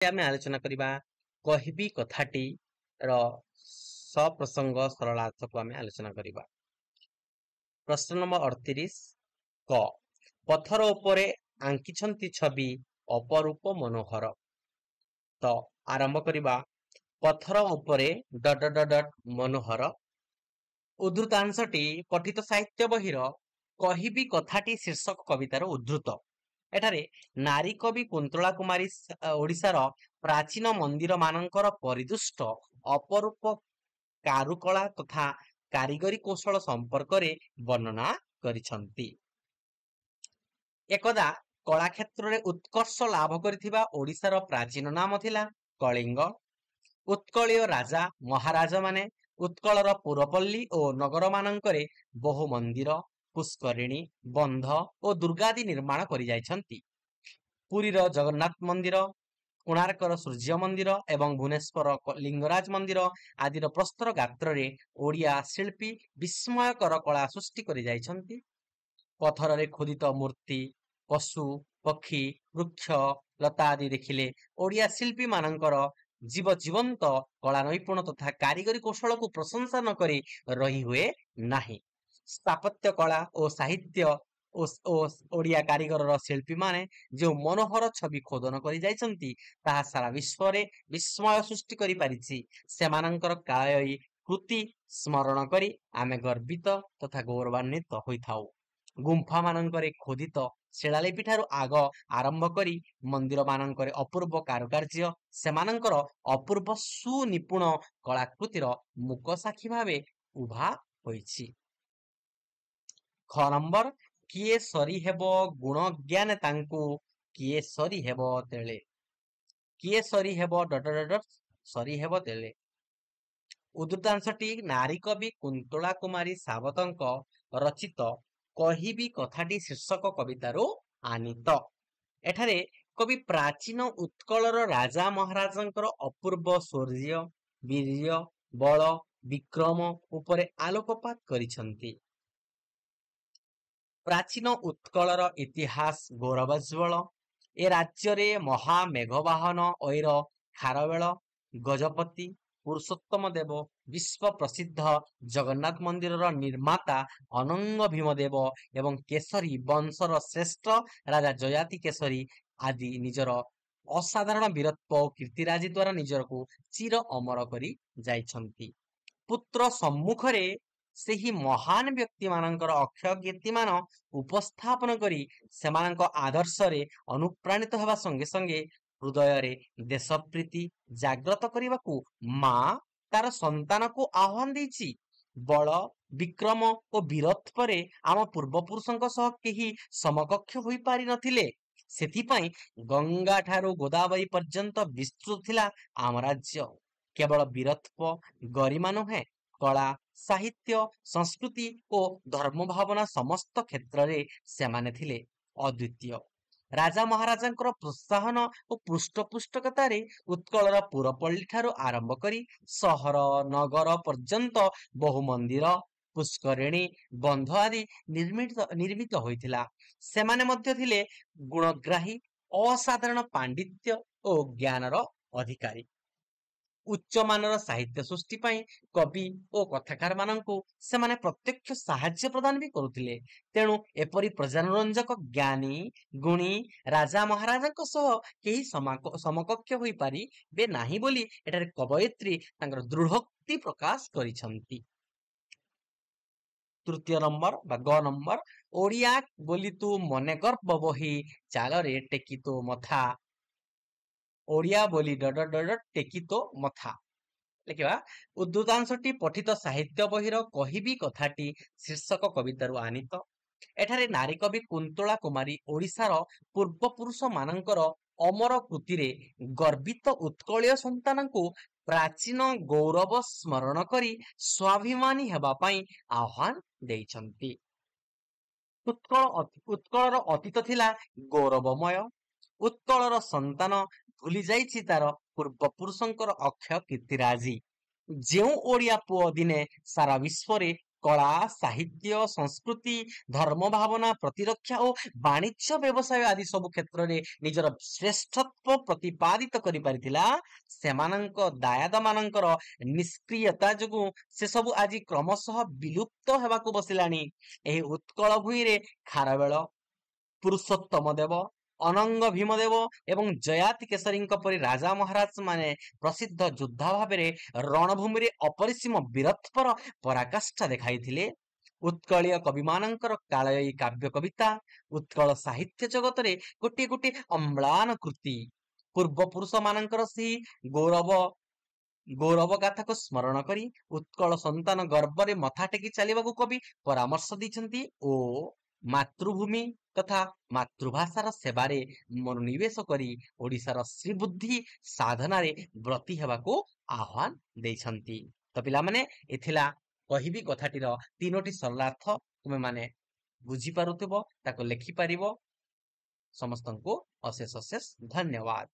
ଆମେ ଆଲୋଚନା କରିବା କହିବି କଥାଟି ର ସପ୍ରସଙ୍ଗ ସରଳାର୍ଥକୁ ଆମେ ଆଲୋଚନା କରିବା। ପ୍ରଶ୍ନ ନମ୍ବର 38 କ ପଥର ଉପରେ ଆଙ୍କିଛନ୍ତି ଛବି ଅପରୂପ ମନୋହର। ତ ଆରମ୍ଭ କରିବା ପଥର ଉପରେ ମନୋହର। ଉଦ୍ଧୃତାଂଶଟି ପଠିତ ସାହିତ୍ୟ ବହିର କହିବି କଥାଟି ଶୀର୍ଷକ କବିତାର ଉଦ୍ଧୃତ। ଏଠାରେ ନାରୀ କବି କୁନ୍ତଳା କୁମାରୀ ଓଡ଼ିଶାର ପ୍ରାଚୀନ ମନ୍ଦିର ମାନଙ୍କର ପରିଦୃଷ୍ଟ ଅପରୂପ କାରୁକଳା ତଥା କାରିଗରୀ କୌଶଳ ସମ୍ପର୍କରେ ବର୍ଣ୍ଣନା କରିଛନ୍ତି। ଏକଦା କଳା କ୍ଷେତ୍ରରେ ଉତ୍କର୍ଷ ଲାଭ କରିଥିବା ଓଡ଼ିଶାର ପ୍ରାଚୀନ ନାମ ଥିଲା କଳିଙ୍ଗ। ଉତ୍କଳୀୟ ରାଜା ମହାରାଜା ମାନେ ଉତ୍କଳର ପୁରପଲ୍ଲୀ ଓ ନଗର ମାନଙ୍କରେ ବହୁ ମନ୍ଦିର, ପୁଷ୍କରିଣୀ, ବନ୍ଧ ଓ ଦୁର୍ଗାଦି ନିର୍ମାଣ କରି ଯାଇଛନ୍ତି। ପୁରୀର ଜଗନ୍ନାଥ ମନ୍ଦିର, କୋଣାର୍କର ସୂର୍ଯ୍ୟ ମନ୍ଦିର ଏବଂ ଭୁବନେଶ୍ୱର ଲିଙ୍ଗରାଜ ମନ୍ଦିର ଆଦିର ପ୍ରସ୍ତର ଗାତ୍ରରେ ଓଡ଼ିଆ ଶିଳ୍ପୀ ବିସ୍ମୟକର କଳା ସୃଷ୍ଟି କରି ଯାଇଛନ୍ତି। ପଥରରେ ଖୋଦିତ ମୂର୍ତ୍ତି, ପଶୁ, ପକ୍ଷୀ, ବୃକ୍ଷ, ଲତା ଆଦି ଦେଖିଲେ ଓଡ଼ିଆ ଶିଳ୍ପୀ ମାନଙ୍କର ଜୀବନ୍ତ କଳା ନୈପୁଣ ତଥା କାରିଗରୀ କୌଶଳକୁ ପ୍ରଶଂସା ନ କରି ରହି ହୁଏ ନାହିଁ। ସ୍ଥାପତ୍ୟ କଳା ଓ ସାହିତ୍ୟ ଓ ଓଡ଼ିଆ କାରିଗରର ଶିଳ୍ପୀମାନେ ଯେଉଁ ମନୋହର ଛବି ଖୋଦନ କରି ଯାଇଛନ୍ତି ତାହା ସାରା ବିଶ୍ୱରେ ବିସ୍ମୟ ସୃଷ୍ଟି କରିପାରିଛି। ସେମାନଙ୍କର କାଳୟୀ କୃତି ସ୍ମରଣ କରି ଆମେ ଗର୍ବିତ ତଥା ଗୌରବାନ୍ୱିତ ହୋଇଥାଉ। ଗୁମ୍ଫା ମାନଙ୍କରେ ଖୋଦିତ ଶିଳାଲିପି ଠାରୁ ଆରମ୍ଭ କରି ମନ୍ଦିର ମାନଙ୍କରେ ଅପୂର୍ବ କାରୁକାର୍ଯ୍ୟ ସେମାନଙ୍କର ଅପୂର୍ବ ସୁନିପୁଣ କଳାକୃତିର ମୂକ ସାକ୍ଷୀ ଭାବେ ଉଭା ହୋଇଛି। ଖ ନମ୍ବର କିଏ ସରି ହେବ ଗୁଣ ଜ୍ଞାନେ ତାଙ୍କୁ କିଏ ସରି ହେବ ତେଳେ। କିଏ ସରି ହେବ ସରି ହେବ ତେଳେ। ଉଦ୍ଧୃତାଂଶଟି ନାରୀ କବି କୁନ୍ତଳା କୁମାରୀ ସାବତଙ୍କ ରଚିତ କହିବି କଥାଟି ଶୀର୍ଷକ କବିତାରୁ ଆନିତ। ଏଠାରେ କବି ପ୍ରାଚୀନ ଉତ୍କଳର ରାଜା ମହାରାଜାଙ୍କର ଅପୂର୍ବ ଶୌର୍ଯ୍ୟ, ବୀର୍ଯ୍ୟ, ବଳ, ବିକ୍ରମ ଉପରେ ଆଲୋକପାତ କରିଛନ୍ତି। ପ୍ରାଚୀନ ଉତ୍କଳର ଇତିହାସ ଗୌରବୋଜ୍ଜ୍ୱଳ। ଏ ରାଜ୍ୟରେ ମହାମେଘବାହନ ଐର ଖାରବେଳ, ଗଜପତି, ପୁରୁଷୋତ୍ତମ ଦେବ, ବିଶ୍ୱ ପ୍ରସିଦ୍ଧ ଜଗନ୍ନାଥ ମନ୍ଦିରର ନିର୍ମାତା ଅନଙ୍ଗ ଭୀମଦେବ ଏବଂ କେଶରୀ ବଂଶର ଶ୍ରେଷ୍ଠ ରାଜା ଯୟାତି କେଶରୀ ଆଦି ନିଜର ଅସାଧାରଣ ବୀରତ୍ୱ ଓ କୀର୍ତ୍ତିରାଜି ଦ୍ୱାରା ନିଜକୁ ଚିର ଅମର କରି ଯାଇଛନ୍ତି। ପୁତ୍ର ସମ୍ମୁଖରେ ସେହି ମହାନ ବ୍ୟକ୍ତି ମାନଙ୍କର ଅକ୍ଷୟ କୀର୍ତ୍ତିମାନ ଉପସ୍ଥାପନ କରି ସେମାନଙ୍କ ଆଦର୍ଶରେ ଅନୁପ୍ରାଣିତ ହେବା ସଙ୍ଗେ ସଙ୍ଗେ ହୃଦୟରେ ଦେଶପ୍ରୀତି ଜାଗ୍ରତ କରିବାକୁ ମା ତାର ସନ୍ତାନକୁ ଆହ୍ୱାନ ଦେଇଛି। ବଳ, ବିକ୍ରମ ଓ ବୀରତ୍ୱରେ ଆମ ପୂର୍ବପୁରୁଷଙ୍କ ସହ କେହି ସମକକ୍ଷ ହୋଇପାରି ନଥିଲେ। ସେଥିପାଇଁ ଗଙ୍ଗା ଠାରୁ ଗୋଦାବରୀ ପର୍ଯ୍ୟନ୍ତ ବିସ୍ତୃତ ଥିଲା ଆମ ରାଜ୍ୟ। କେବଳ ବୀରତ୍ୱ, ଗରିମା ନୁହେଁ, କଳା, ସାହିତ୍ୟ, ସଂସ୍କୃତି ଓ ଧର୍ମ ଭାବନା ସମସ୍ତ କ୍ଷେତ୍ରରେ ସେମାନେ ଥିଲେ ଅଦ୍ୱିତୀୟ। ରାଜା ମହାରାଜାଙ୍କର ପ୍ରୋତ୍ସାହନ ଓ ପୃଷ୍ଠପୋଷକତାରେ ଉତ୍କଳର ପୁରପଲ୍ଲୀ ଠାରୁ ଆରମ୍ଭ କରି ସହର ନଗର ପର୍ଯ୍ୟନ୍ତ ବହୁ ମନ୍ଦିର, ପୁଷ୍କରିଣୀ, ବନ୍ଧ ଆଦି ନିର୍ମିତ ହୋଇଥିଲା। ସେମାନେ ମଧ୍ୟ ଥିଲେ ଗୁଣଗ୍ରାହୀ, ଅସାଧାରଣ ପାଣ୍ଡିତ୍ୟ ଓ ଜ୍ଞାନର ଅଧିକାରୀ। ଉଚ୍ଚମାନର ସାହିତ୍ୟ ସୃଷ୍ଟି ପାଇଁ କବି ଓ କଥାକାର ମାନଙ୍କୁ ସେମାନେ ପ୍ରତ୍ୟକ୍ଷ ସାହାଯ୍ୟ ପ୍ରଦାନ ବି କରୁଥିଲେ। ତେଣୁ ଏପରି ପ୍ରଜାରଞ୍ଜକ ଜ୍ଞାନୀ ଗୁଣୀ ରାଜା ମହାରାଜାଙ୍କ ସହ କେହି ସମକକ୍ଷ ହୋଇପାରିବେ ନାହିଁ ବୋଲି ଏଠାରେ କବୟିତ୍ରୀ ତାଙ୍କର ଦୃଢ଼ୋକ୍ତି ପ୍ରକାଶ କରିଛନ୍ତି। ତୃତୀୟ ନମ୍ବର ବା ଗ ନମ୍ବର ଓଡ଼ିଆ ବୋଲି ତୁ ମନେ ଗର୍ବ ବହି ଚାଲରେ ଟେକି ତୋ ମଥା। ଓଡ଼ିଆ ବୋଲି ଟେକି ତୋ ମଥା। ଲେଖିବା ଉଦ୍ଧୃତାଂଶଟି ପଠିତ ସାହିତ୍ୟ ବହିର କହିବି କଥାଟି ଶୀର୍ଷକ କବିତାରୁ ଆନିତ। ଏଠାରେ ନାରୀ କବି କୁନ୍ତଳା କୁମାରୀ ଓଡ଼ିଶାର ପୂର୍ବପୁରୁଷ ମାନଙ୍କର ଅମର କୃତିରେ ଗର୍ବିତ ଉତ୍କଳୀୟ ସନ୍ତାନଙ୍କୁ ପ୍ରାଚୀନ ଗୌରବ ସ୍ମରଣ କରି ସ୍ୱାଭିମାନୀ ହେବା ପାଇଁ ଆହ୍ୱାନ ଦେଇଛନ୍ତି। ଉତ୍କଳର ଅତୀତ ଥିଲା ଗୌରବମୟ। ଉତ୍କଳର ସନ୍ତାନ ଭୁଲି ଯାଇଛି ତାର ପୂର୍ବପୁରୁଷଙ୍କର ଅକ୍ଷୟ କୀର୍ତ୍ତିରାଜି। ଯେଉଁ ଓଡ଼ିଆ ପୁଅ ଦିନେ ସାରା ବିଶ୍ୱରେ କଳା, ସାହିତ୍ୟ, ସଂସ୍କୃତି, ଧର୍ମ ଭାବନା, ପ୍ରତିରକ୍ଷା ଓ ବାଣିଜ୍ୟ ବ୍ୟବସାୟ ଆଦି ସବୁ କ୍ଷେତ୍ରରେ ନିଜର ଶ୍ରେଷ୍ଠତ୍ୱ ପ୍ରତିପାଦିତ କରିପାରିଥିଲା। ସେମାନଙ୍କ ଦାୟାଦ ମାନଙ୍କର ନିଷ୍କ୍ରିୟତା ଯୋଗୁଁ ସେସବୁ ଆଜି କ୍ରମଶଃ ବିଲୁପ୍ତ ହେବାକୁ ବସିଲାଣି। ଏହି ଉତ୍କଳ ଭୂଇଁରେ ଖାରବେଳ, ପୁରୁଷୋତ୍ତମ ଦେବ, ଅନଙ୍ଗ ଭୀମଦେବ ଏବଂ ଜୟାତି କେଶରୀଙ୍କ ପରି ରାଜା ମହାରାଜ ମାନେ ପ୍ରସିଦ୍ଧ ଯୋଦ୍ଧା ଭାବରେ ରଣଭୂମିରେ ଅପରିସୀମ ବୀରତ୍ୱର ପରାକାଷ୍ଠା ଦେଖାଇଥିଲେ। ଉତ୍କଳୀୟ କବିମାନଙ୍କର କାଳଜୟୀ କାବ୍ୟ କବିତା ଉତ୍କଳ ସାହିତ୍ୟ ଜଗତରେ ଗୋଟିଏ ଗୋଟିଏ ଅମ୍ଳାନ କୃତି। ପୂର୍ବପୁରୁଷ ମାନଙ୍କର ସେହି ଗୌରବ ଗାଥାକୁ ସ୍ମରଣ କରି ଉତ୍କଳ ସନ୍ତାନ ଗର୍ବରେ ମଥା ଟେକି ଚାଲିବାକୁ କବି ପରାମର୍ଶ ଦେଇଛନ୍ତି ଓ ମାତୃଭୂମି ତଥା ମାତୃଭାଷାର ସେବାରେ ମନୋନିବେଶ କରି ଓଡ଼ିଶାର ଶ୍ରୀବୁଦ୍ଧି ସାଧନାରେ ବ୍ରତୀ ହେବାକୁ ଆହ୍ୱାନ ଦେଇଛନ୍ତି। ତ ପିଲାମାନେ ଏଥିଲା କହିବି କଥାଟିର 3ଟି ସରଳାର୍ଥ ତୁମେ ମାନେ ବୁଝିପାରୁଥିବ, ତାକୁ ଲେଖିପାରିବ। ସମସ୍ତଙ୍କୁ ଅଶେଷ ଅଶେଷ ଧନ୍ୟବାଦ।